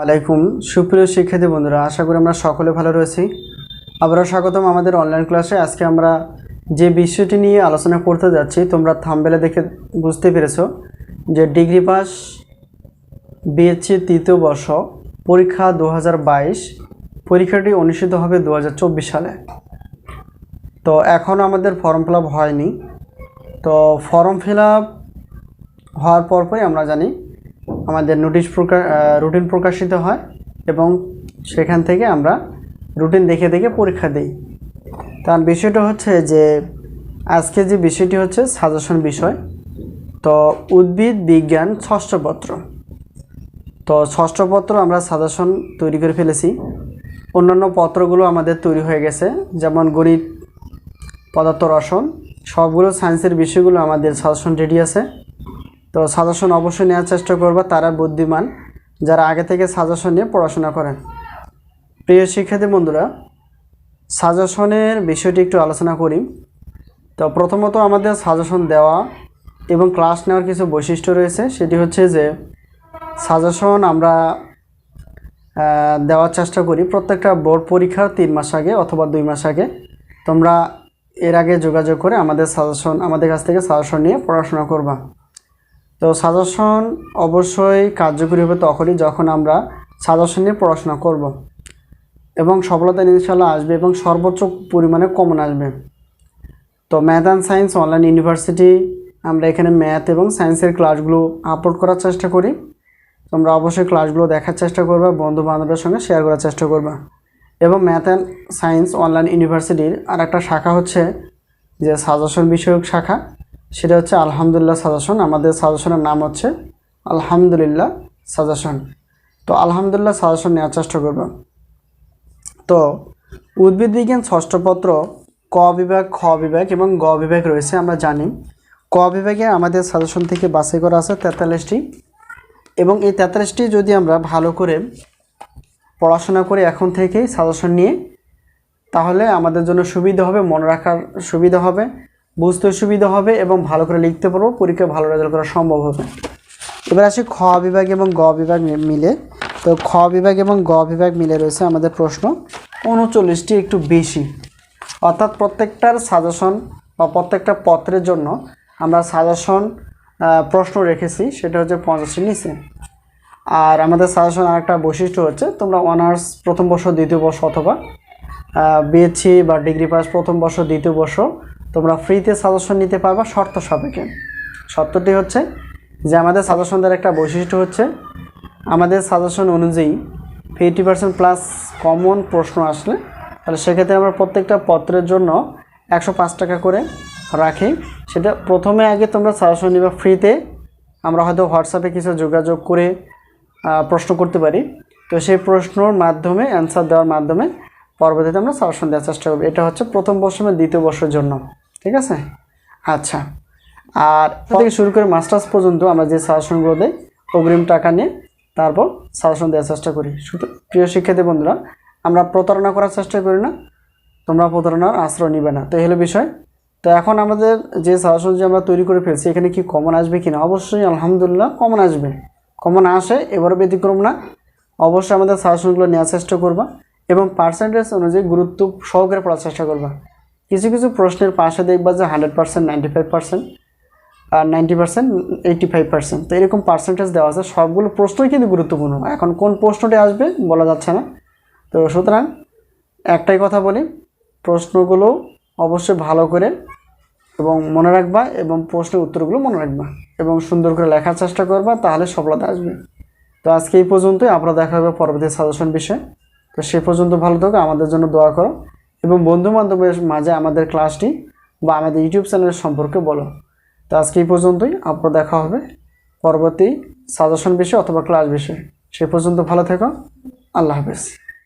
আলাইকুম সুপ্রিয় শিক্ষার্থী বন্ধুরা, আশা করি আমরা সকলে ভালো রয়েছি। আবারও স্বাগতম আমাদের অনলাইন ক্লাসে। আজকে আমরা যে বিষয়টি নিয়ে আলোচনা করতে যাচ্ছি, তোমরা থাম্বনেলে দেখে বুঝতে পেরেছো যে ডিগ্রি পাস বিএসসি তৃতীয় বর্ষ পরীক্ষা 2022 পরীক্ষাটি অনুষ্ঠিত হবে 2024 সালে। তো এখনও আমাদের ফর্ম ফিল আপ হয়নি। তো ফর্ম ফিল আপ হওয়ার পরপরই আমরা জানি আমাদের রুটিন প্রকাশিত হয় এবং সেখান থেকে আমরা রুটিন দেখে দেখে পরীক্ষা দিই। তার বিষয়টা হচ্ছে যে আজকে যে বিষয়টি হচ্ছে সাজেশন বিষয়। তো উদ্ভিদ বিজ্ঞান ষষ্ঠ পত্র, তো ষষ্ঠ পত্র আমরা সাজেশন তৈরি করে ফেলেছি। অন্যান্য পত্রগুলো আমাদের তৈরি হয়ে গেছে, যেমন গণিত, পদার্থ, রসায়ন, সবগুলো সায়েন্সের বিষয়গুলো আমাদের সাজেশন রেডি আছে। তো সাজেশন অবশ্যই নেওয়ার চেষ্টা করবা তারা বুদ্ধিমান যারা আগে থেকে সাজেশন নিয়ে পড়াশোনা করেন। প্রিয় শিক্ষার্থী বন্ধুরা, সাজেশনের বিষয়টি একটু আলোচনা করি। তো প্রথমত আমাদের সাজেশন দেওয়া এবং ক্লাস নেওয়ার কিছু বৈশিষ্ট্য রয়েছে। সেটি হচ্ছে যে সাজেশন আমরা দেওয়ার চেষ্টা করি প্রত্যেকটা বোর্ড পরীক্ষার 3 মাস আগে অথবা 2 মাস আগে। তোমরা এর আগে যোগাযোগ করে আমাদের কাছ থেকে সাজেশন নিয়ে পড়াশোনা করবা। তো সাজেশন অবশ্যই কার্যকরী হবে তখনই যখন আমরা সাজেশন নিয়ে পড়াশোনা করব এবং সফলতা ইনশাআল্লাহ আসবে এবং সর্বোচ্চ পরিমাণে কমন আসবে। তো math and science online university, আমরা এখানে ম্যাথ এবং সায়েন্সের ক্লাসগুলো আপলোড করার চেষ্টা করি। তোমরা অবশ্যই ক্লাসগুলো দেখার চেষ্টা করবা, বন্ধু বান্ধবের সঙ্গে শেয়ার করার চেষ্টা করবা। এবং ম্যাথ অ্যান্ড সায়েন্স অনলাইন ইউনিভার্সিটির আর একটা শাখা হচ্ছে যে সাজেশন বিষয়ক শাখা, সেটা হচ্ছে আলহামদুলিল্লাহ সাজেশন। আমাদের সাজেশনের নাম হচ্ছে আলহামদুলিল্লাহ সাজেশন। তো আলহামদুলিল্লাহ সাজেশন নেওয়ার চেষ্টা করব। তো উদ্ভিদ বিজ্ঞান ষষ্ঠ পত্র ক বিভাগ, খ বিভাগ এবং গ বিভাগ রয়েছে। আমরা জানি ক বিভাগে আমাদের সাজেশন থেকে বাছাই করা আছে 43টি, এবং এই 43টি যদি আমরা ভালো করে পড়াশোনা করে এখন থেকেই সাজেশন নিয়ে, তাহলে আমাদের জন্য সুবিধা হবে, মনে রাখার সুবিধা হবে, বুঝতে সুবিধা হবে এবং ভালো করে লিখতে পারবো, পরীক্ষায় ভালো রেজাল্ট করা সম্ভব হবে। এবার আসি খ বিভাগ এবং গ বিভাগ মিলে। তো খ বিভাগ এবং গ বিভাগ মিলে রয়েছে আমাদের প্রশ্ন 39টি, একটু বেশি। অর্থাৎ প্রত্যেকটার সাজেশন বা প্রত্যেকটা পত্রের জন্য আমরা সাজেশন প্রশ্ন রেখেছি, সেটা হচ্ছে 50টির নিচে। আর আমাদের সাজেশন আরেকটা বৈশিষ্ট্য হচ্ছে, তোমরা অনার্স প্রথম বর্ষ, দ্বিতীয় বর্ষ অথবা বিএসসি বা ডিগ্রি পাস প্রথম বর্ষ, দ্বিতীয় বর্ষ তোমরা ফ্রিতে সাজেশন নিতে পারবা শর্ত সাপেক্ষে। শর্তটি হচ্ছে যে আমাদের সাজেশনদের একটা বৈশিষ্ট্য হচ্ছে আমাদের সাজেশন অনুযায়ী 80% প্লাস কমন প্রশ্ন আসলে, তাহলে সেক্ষেত্রে আমরা প্রত্যেকটা পত্রের জন্য 105 টাকা করে রাখি। সেটা প্রথমে আগে তোমরা সাজেশন নিবা ফ্রিতে, আমরা হয়তো হোয়াটসঅ্যাপে কিছু যোগাযোগ করে প্রশ্ন করতে পারি। তো সেই প্রশ্নর মাধ্যমে অ্যান্সার দেওয়ার মাধ্যমে পরবর্তীতে আমরা সাজেশন দেওয়ার চেষ্টা করব। এটা হচ্ছে প্রথম বর্ষ এবং দ্বিতীয় বর্ষের জন্য, ঠিক আছে? আচ্ছা, আর থেকে শুরু করে মাস্টার্স পর্যন্ত আমরা যে সাজেশনগুলো দেই অগ্রিম টাকা নিয়ে তারপর সাজেশন দেওয়ার চেষ্টা করি। শুধু প্রিয় শিক্ষার্থী বন্ধুরা, আমরা প্রতারণা করার চেষ্টা করি না, তোমরা প্রতারণার আশ্রয় নিবে না। তো এই হলো বিষয়। তো এখন আমাদের যে সাজেশন যে আমরা তৈরি করে ফেলছি, এখানে কি কমন আসবে কিনা? অবশ্যই আলহামদুলিল্লাহ কমন আসবে। কমন আসে, এবারও ব্যতিক্রম না। অবশ্যই আমাদের সাজেশনগুলো নেওয়ার চেষ্টা করবা এবং পার্সেন্টেজ অনুযায়ী গুরুত্ব সহকারে পড়ার চেষ্টা করবা। কিছু কিছু প্রশ্নের পাশে দেখবা যে 100%, 95%, আর 90%, 85%, তো এরকম পার্সেন্টেজ দেওয়া আছে। সবগুলো প্রশ্নই কিন্তু গুরুত্বপূর্ণ। এখন কোন প্রশ্নটি আসবে বলা যাচ্ছে না। তো সুতরাং একটাই কথা বলি, প্রশ্নগুলো অবশ্যই ভালো করে এবং মনে রাখবা এবং প্রশ্নের উত্তরগুলো মনে রাখবা এবং সুন্দর করে লেখার চেষ্টা করবা, তাহলে সফলতা আসবে। তো আজকে এই পর্যন্তই, আমরা দেখা হবে পরবর্তী সাজেশন বিষয়ে। তো সে পর্যন্ত ভালো থাকো, আমাদের জন্য দোয়া করো এবং বন্ধু বান্ধবের মাঝে আমাদের ক্লাসটি বা আমাদের ইউটিউব চ্যানেলের সম্পর্কে বলো। তো আজকে এই পর্যন্তই, আপনার দেখা হবে পরবর্তী সাজেশন বিষয় অথবা ক্লাস বিষয়। সে পর্যন্ত ভালো থেকো, আল্লাহ হাফেজ।